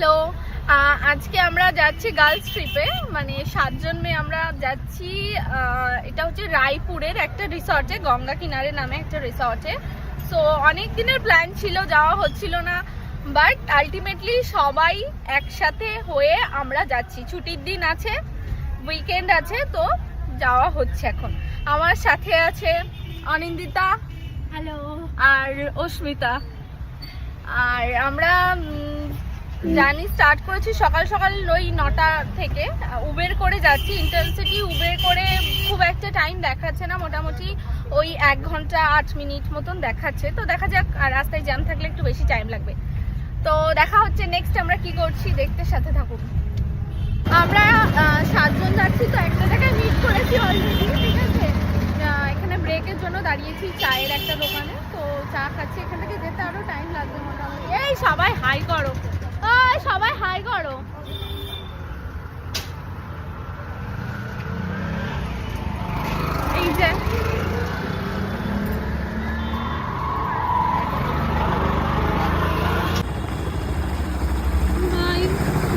Hello, আজকে আমরা যাচ্ছি গার্লস ট্রিপে, মানে 7 জন মেয়ে আমরা যাচ্ছি। এটা হচ্ছে রায়পুরের একটা রিসর্টে, গঙ্গা কিনারে নামে একটা রিসর্টে। সো অনেক দিনের প্ল্যান ছিল, যাওয়া হচ্ছিল না, বাট আলটিমেটলি সবাই একসাথে হয়ে আমরা যাচ্ছি। ছুটির দিন আছে, উইকেন্ড আছে, তো যাওয়া হচ্ছে। এখন আমার সাথে আছে অনিন্দিতা, হ্যালো, আর অস্মিতা। আর আমরা জার্নি স্টার্ট করেছি সকাল সকাল ওই 9টা থেকে। উবের করে যাচ্ছি, ইন্টারসিটি উবের করে। খুব একটা টাইম দেখাচ্ছে না, মোটামুটি ওই 1 ঘন্টা 8 মিনিট মতন দেখাচ্ছে। তো দেখা যাক, আর রাস্তায় জ্যাম থাকলে একটু বেশি টাইম লাগবে। তো দেখা হচ্ছে নেক্সট আমরা কি করছি, দেখতে সাথে থাকুন। আমরা 7 জন যাচ্ছি, তো একটা জায়গায় মিট করেছি অলরেডি, ঠিক আছে। এখানে ব্রেকের জন্য দাঁড়িয়েছি চায়ের একটা দোকানে, তো চা খাচ্ছি। এখান থেকে যেতে আরো টাইম লাগবে মোটামুটি। এই সবাই হাই করো, সবাই হাই করো। এই যে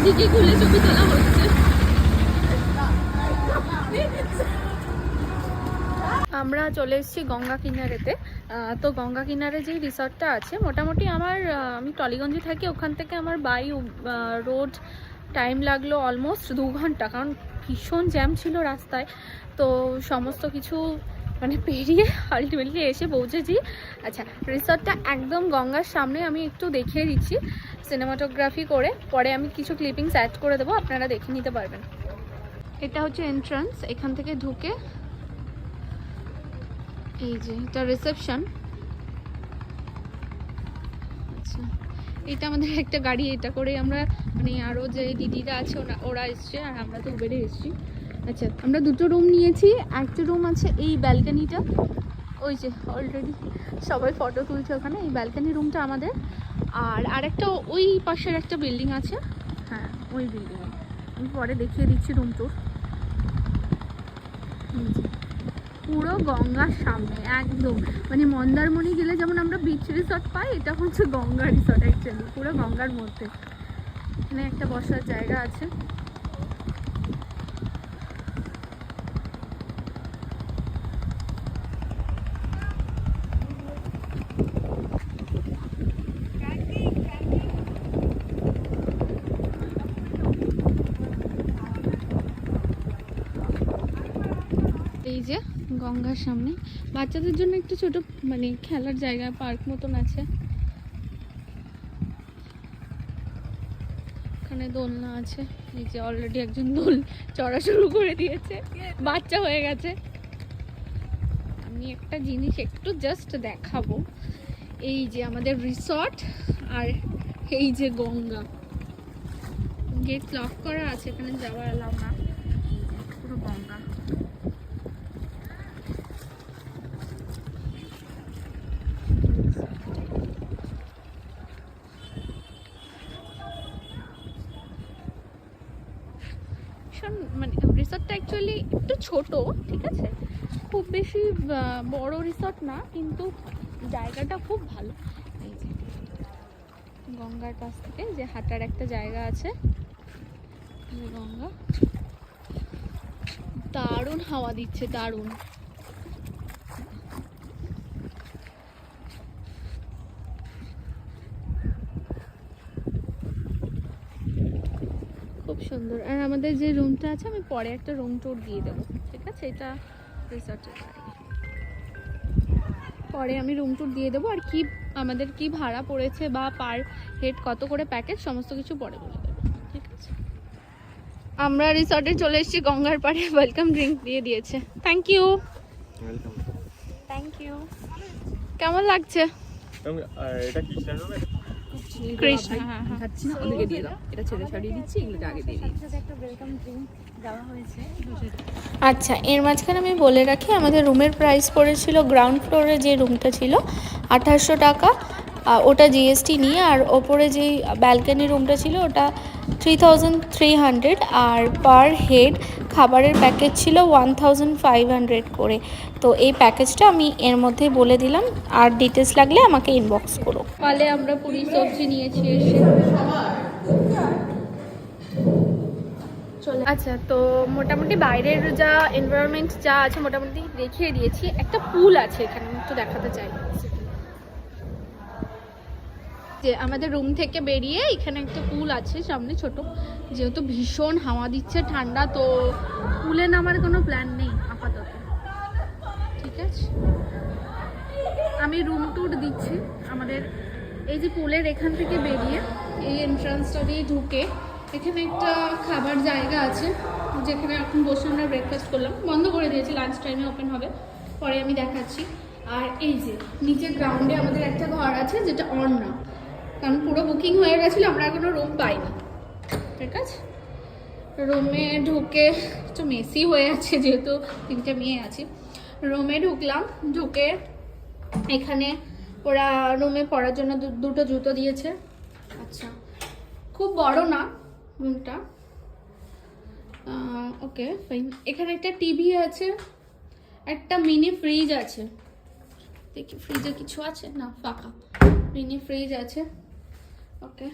দিকে খুলে ছবি তোলা হচ্ছে। আমরা চলে এসেছি গঙ্গা কিনারেতে। তো গঙ্গা কিনারে যেই রিসর্টটা আছে, মোটামুটি আমি টলিগঞ্জে থাকি, ওখান থেকে আমার বাই রোড টাইম লাগলো অলমোস্ট 2 ঘন্টা, কারণ ভীষণ জ্যাম ছিল রাস্তায়। তো সমস্ত কিছু মানে পেরিয়ে আলটিমেটলি এসে পৌঁছেছি। আচ্ছা, রিসর্টটা একদম গঙ্গার সামনে। আমি একটু দেখিয়ে দিচ্ছি সিনেমাটোগ্রাফি করে, পরে আমি কিছু ক্লিপিংস অ্যাড করে দেবো, আপনারা দেখে নিতে পারবেন। এটা হচ্ছে এন্ট্রান্স, এখান থেকে ঢুকে এই যে এটা রিসেপশন। আচ্ছা, এটা আমাদের একটা গাড়ি, এটা করে আমরা মানে আরও যে দিদিরা আছে ওরা এসছে, আর আমরা তো উবেরে এসছি। আচ্ছা, আমরা 2টো রুম নিয়েছি। একটা রুম আছে এই ব্যালকানিটা, ওই যে অলরেডি সবাই ফটো তুলছে ওখানে। এই ব্যালকানি রুমটা আমাদের। আর আরেকটা ওই পাশের একটা বিল্ডিং আছে, হ্যাঁ ওই বিল্ডিংয়ে আমি পরে দেখিয়ে দিচ্ছি রুম টুর। পুরো গঙ্গার সামনে একদম, মানে মন্দারমণি গেলে যেমন আমরা বিচ রিসর্ট পাই, এটা হচ্ছে গঙ্গা রিসর্ট অ্যাকচুয়ালি, পুরো গঙ্গার মধ্যে। এখানে একটা বসার জায়গা আছে। এই যে গঙ্গার সামনে বাচ্চাদের জন্য একটু ছোট মানে খেলার জায়গা, পার্ক মতন আছে। এখানে দোলনা আছে। এই যে অলরেডি একজন দোল চড়া শুরু করে দিয়েছে, বাচ্চা হয়ে গেছে। আমি একটা জিনিস একটু জাস্ট দেখাবো। এই যে আমাদের রিসর্ট, আর এই যে গঙ্গা। গেট লক করা আছে, এখানে যাওয়া এলাও না। পুরো গঙ্গা। মানে রিসর্টটা অ্যাকচুয়ালি একটু ছোট, ঠিক আছে, খুব বেশি বড় রিসর্ট না, কিন্তু জায়গাটা খুব ভালো। এই যে গঙ্গার পাশ থেকে যে হাঁটার একটা জায়গা আছে, গঙ্গা দারুণ হাওয়া দিচ্ছে, দারুণ। খুব সুন্দর। আর আমাদের যে রুমটা আছে, আমি পরে একটা রুম ট্যুর দিয়ে দেবো, ঠিক আছে। এটা রিসর্টের পরে আমি রুম ট্যুর দিয়ে দেবো, আর কি আমাদের কি ভাড়া পড়েছে বা পার হেড কত করে প্যাকেজ, সমস্ত কিছু পরে বলে দেবো, ঠিক আছে। আমরা রিসর্টে চলে এসেছি, গঙ্গার পাড়ে। ওয়েলকাম ড্রিঙ্ক দিয়ে দিয়েছে, থ্যাংক ইউ। Thank you. কেমন লাগছে? এটা কৃষ্ণের রুম, কৃষ্ণ, হ্যাঁ হ্যাঁ। খাচ্ছি না, ওদিকে দিয়ে দাও। এটা ছেড়ে ছাড়িয়ে দিচ্ছি, এগুলোকে আগে দিয়ে দিচ্ছি। একটা ওয়েলকাম ড্রিঙ্ক দেওয়া হয়েছে। আচ্ছা, এর মাঝখানে আমি বলে রাখি, আমাদের রুমের প্রাইস পড়েছিল গ্রাউন্ড ফ্লোরে যে রুমটা ছিল 2800 টাকা, ওটা জিএসটি নিয়ে। আর ওপরে যেই ব্যালকানি রুমটা ছিল ওটা 3300, আর পার হেড খাবারের প্যাকেজ ছিল 1500 করে। তো এই প্যাকেজটা আমি এর মধ্যেই বলে দিলাম, আর ডিটেলস লাগলে আমাকে ইনবক্স করো। ফলে আমরা পুরি সবজি নিয়েছি এসে। চলে। আচ্ছা, তো মোটামুটি বাইরের যা এনভায়রনমেন্ট যা আছে মোটামুটি দেখিয়ে দিয়েছি। একটা পুল আছে এখানে, আমি একটু দেখাতে চাই। যে আমাদের রুম থেকে বেরিয়ে এখানে একটা পুল আছে সামনে ছোট, যেহেতু ভীষণ হাওয়া দিচ্ছে ঠান্ডা, তো পুলে নামার কোনো প্ল্যান নেই আপাতত। ঠিক আছে, আমি রুম ট্যুর দিচ্ছি আমাদের। এই যে পুলের এখান থেকে বেরিয়ে এই এন্ট্রান্সটা দিয়ে ঢুকে এখানে একটা খাবার জায়গা আছে, যেখানে এখন বসে আমরা ব্রেকফাস্ট করলাম। বন্ধ করে দিয়েছি, লাঞ্চ টাইমে ওপেন হবে, পরে আমি দেখাচ্ছি। আর এই যে নিচে গ্রাউন্ডে আমাদের একটা ঘর আছে, যেটা অন না, কারণ পুরো বুকিং হয়ে গেছিলো, আমরা এখনো রুম পাইনি। ঠিক আছে, রুমে ঢুকে একটু মেসি হয়ে আছে যেহেতু 3টে মেয়ে আছে। রুমে ঢুকলাম, ঢুকে এখানে ওরা রুমে পড়ার জন্য দুটো জুতো দিয়েছে। আচ্ছা, খুব বড় না রুমটা। Okay fine. এখানে একটা টিভি আছে, একটা মিনি ফ্রিজ আছে। দেখি ফ্রিজে কিছু আছে না, ফাঁকা। মিনি ফ্রিজ আছে। ওকে,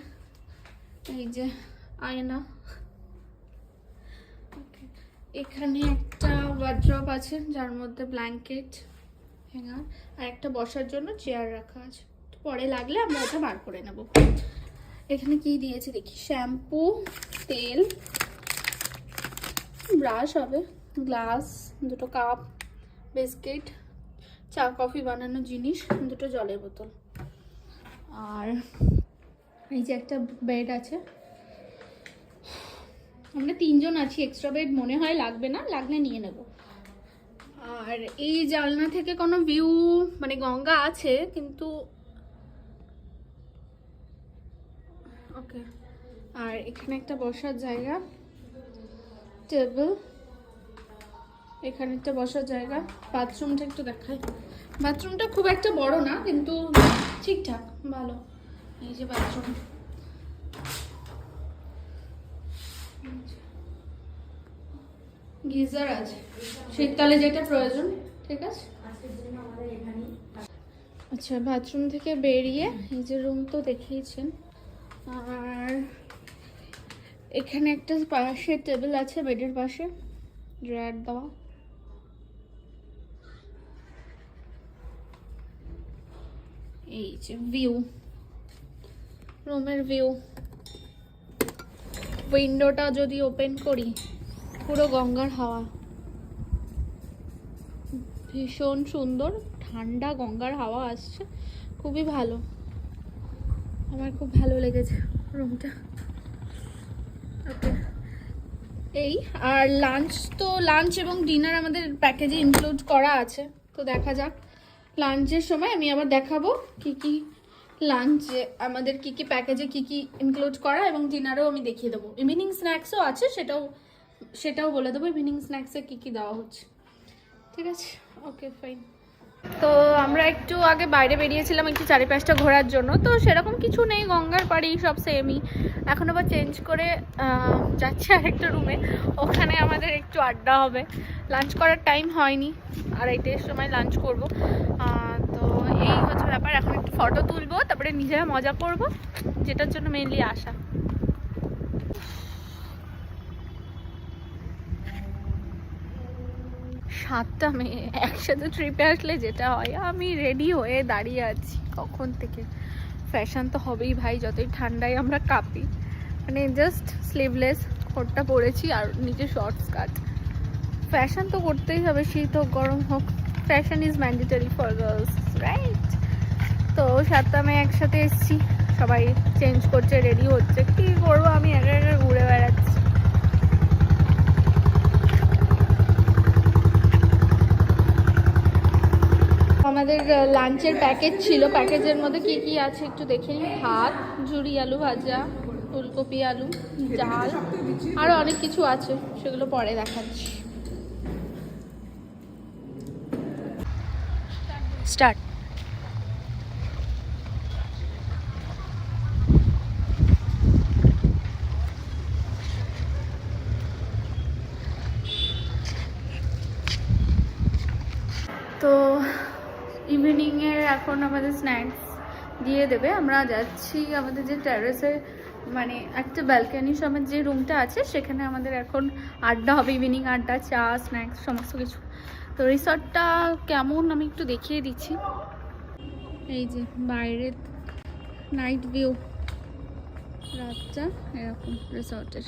এই যে আয়না। ওকে, এখানে একটা ওয়ার্ড্রপ আছে যার মধ্যে ব্ল্যাঙ্কেট, হ্যাঙ্গার আর একটা বসার জন্য চেয়ার রাখা আছে। পরে লাগলে আমরা ওটা বার করে নেব। এখানে কি দিয়েছে দেখি, শ্যাম্পু, তেল, ব্রাশ হবে, গ্লাস, দুটো কাপ, বিস্কিট, চা কফি বানানোর জিনিস, দুটো জলের বোতল। আর এই যে একটা বেড আছে। আমরা 3 জন আছি, এক্সট্রা বেড মনে হয় লাগবে না, লাগলে নিয়ে নেব। আর এই জানলা থেকে কোনো ভিউ, মানে গঙ্গা আছে কিন্তু। ওকে, আর এখানে একটা বসার জায়গা, টেবিল, এখানে একটা বসার জায়গা। বাথরুমটা একটু দেখাই। বাথরুমটা খুব একটা বড় না, কিন্তু ঠিকঠাক ভালো। এই যে বাথরুম, গিজার আছে, শীতকালে যেটা প্রয়োজন। ঠিক আছে, আচ্ছা বাথরুম থেকে বেরিয়ে এই যে রুম তো দেখিয়েছেন। আর এখানে একটা পাশে টেবিল আছে, বেডের পাশে ড্রয়ার দেওয়া। এই যে ভিউ, রুমের ভিউ। উইন্ডোটা যদি ওপেন করি, পুরো গঙ্গার হাওয়া, ভীষণ সুন্দর ঠান্ডা গঙ্গার হাওয়া আসছে, খুবই ভালো। আমার খুব ভালো লেগেছে রুমটা। ওকে, এই আর লাঞ্চ এবং ডিনার আমাদের প্যাকেজে ইনক্লুড করা আছে। তো দেখা যাক লাঞ্চের সময় আমি আবার দেখাবো কি কি লাঞ্চে আমাদের কি কি প্যাকেজে কি কি ইনক্লুড করা, এবং ডিনারও আমি দেখিয়ে দেবো। ইভিনিং স্ন্যাক্সও আছে, সেটাও বলে দেবো ইভিনিং স্ন্যাক্সে কি কি দেওয়া হচ্ছে। ঠিক আছে, ওকে ফাইন। তো আমরা একটু আগে বাইরে বেরিয়েছিলাম একটু চারিপাশটা ঘোরার জন্য, তো সেরকম কিছু নেই, গঙ্গার পাড়ি সব সেমই। এখন আবার চেঞ্জ করে যাচ্ছি আরেকটা রুমে, ওখানে আমাদের একটু আড্ডা হবে। লাঞ্চ করার টাইম হয়নি, 2:30-এর সময় লাঞ্চ করব। তো এই হচ্ছে ব্যাপার। এখন একটু ফটো তুলবো, তারপরে নিজেরা মজা করব, যেটার জন্য মেইনলি আসা। 7টা মেয়ে একসাথে ট্রিপে আসলে যেটা হয়, আমি রেডি হয়ে দাঁড়িয়ে আছি কখন থেকে। ফ্যাশন তো হবেই ভাই, যতই ঠান্ডায় আমরা কাঁপি। মানে জাস্ট স্লিভলেস কোটটা পরেছি আর নিচে শর্ট স্কার্ট। ফ্যাশন তো করতেই হবে, শীত হোক গরম হোক, fashion is mandatory for girls, right? তো 7টা মেয়ে একসাথে এসছি, সবাই চেঞ্জ করছে, রেডি হচ্ছে। কী করবো, আমি একা একা ঘুরে বেড়াচ্ছি। আমাদের লাঞ্চের প্যাকেজ ছিল, প্যাকেজের মধ্যে কি কি আছে একটু দেখে নিই। ভাত, ঝুরি আলু ভাজা, ফুলকপি আলু, ডাল, আরও অনেক কিছু আছে, সেগুলো পরে দেখাচ্ছি। স্টার্ট। তো ইভিনিংয়ের এখন আমাদের স্ন্যাক্স দিয়ে দেবে। আমরা যাচ্ছি আমাদের যে টেরেসে মানে একটা ব্যালকনি সমেত যে রুমটা আছে সেখানে আমাদের এখন আড্ডা হবে, ইভিনিং আড্ডা, চা, স্ন্যাক্স সমস্ত কিছু। তো রিসর্টটা কেমন আমি একটু দেখিয়ে দিচ্ছি। এই যে বাইরের নাইট ভিউ, রাতটা এরকম রিসর্টের,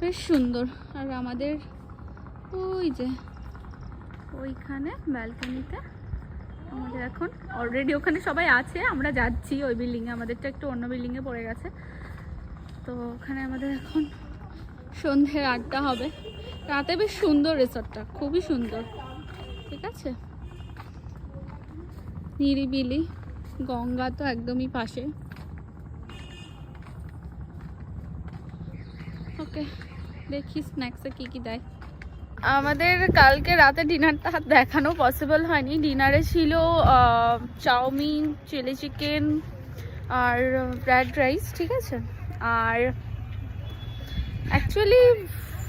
বেশ সুন্দর। আর আমাদের ওই যে ওইখানে ব্যালকনিতে আমাদের এখন অলরেডি ওখানে সবাই আছে, আমরা যাচ্ছি ওই বিল্ডিংয়ে, আমাদেরটা একটু অন্য বিল্ডিংয়ে পড়ে গেছে। তো ওখানে আমাদের এখন সন্ধ্যের আড্ডা হবে। রাতে বেশ সুন্দর রিসর্টটা, খুবই সুন্দর। ঠিক আছে, নিরিবিলি, গঙ্গা তো একদমই পাশে। ওকে, দেখি স্ন্যাক্সে কি কি দেয়। আমাদের কালকে রাতে ডিনারটা দেখানো পসিবল হয়নি। ডিনারে ছিল চাউমিন, চিলি চিকেন আর ফ্রাইড রাইস। ঠিক আছে, আর actually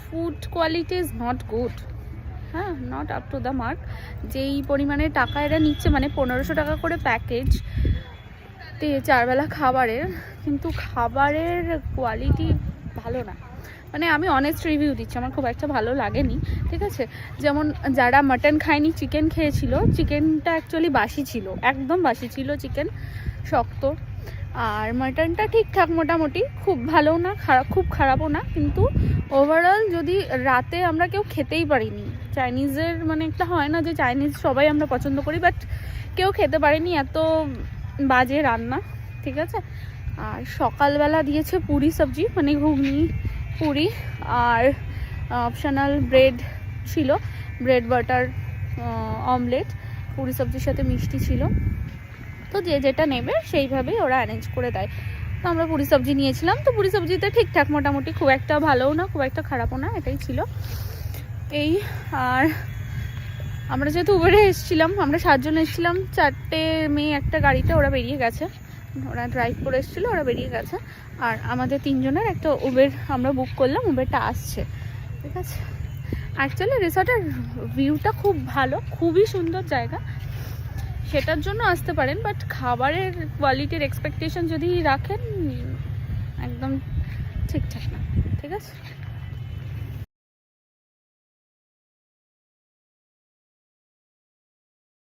food quality is not good, হ্যাঁ, not up to the mark. যেই পরিমাণে টাকা এরা নিচ্ছে, মানে 1500 টাকা করে প্যাকেজ 4 বেলা খাবারের, কিন্তু খাবারের কোয়ালিটি ভালো না। মানে আমি অনেস্ট রিভিউ দিচ্ছি, আমার খুব একটা ভালো লাগেনি। ঠিক আছে, যেমন যারা মাটন খায়নি চিকেন খেয়েছিল, চিকেনটা অ্যাকচুয়ালি বাসি ছিল, একদম বাসি ছিল চিকেন, শক্ত। আর মাটনটা ঠিকঠাক মোটামুটি, খুব ভালোও না, খুব খারাপও না। কিন্তু ওভারঅল যদি রাতে আমরা কেউ খেতেই পারিনি, চাইনিজের মানে একটা হয় না যে চাইনিজ সবাই আমরা পছন্দ করি, বাট কেউ খেতে পারেনি, এত বাজে রান্না। ঠিক আছে, আর সকালবেলা দিয়েছে পুরি সবজি, মানে ঘুগনি পুরি, আর অপশনাল ব্রেড ছিল, ব্রেড বাটার অমলেট, পুরি সবজির সাথে মিষ্টি ছিল। তো যে যেটা নেবে সেইভাবেই ওরা অ্যারেঞ্জ করে দেয়। তো আমরা পুরি সবজি নিয়েছিলাম। তো পুরি সবজিতে ঠিকঠাক মোটামুটি, খুব একটা ভালোও না খুব একটা খারাপও না, এটাই ছিল। এই আর আমরা যেহেতু উবেরে এসেছিলাম, আমরা 7 জন এসেছিলাম, 4টে মেয়ে একটা গাড়িতে, ওরা বেরিয়ে গেছে, ওরা ড্রাইভ করে এসেছিলো, ওরা বেরিয়ে গেছে। আর আমাদের 3 জনের একটা উবের আমরা বুক করলাম, উবেরটা আসছে। ঠিক আছে, অ্যাকচুয়ালি রিসর্টের ভিউটা খুব ভালো, খুবই সুন্দর জায়গা, সেটার জন্য আসতে পারেন। বাট খাবারের কোয়ালিটির এক্সপেকটেশন যদি রাখেন, একদম ঠিকঠাক না। ঠিক আছে।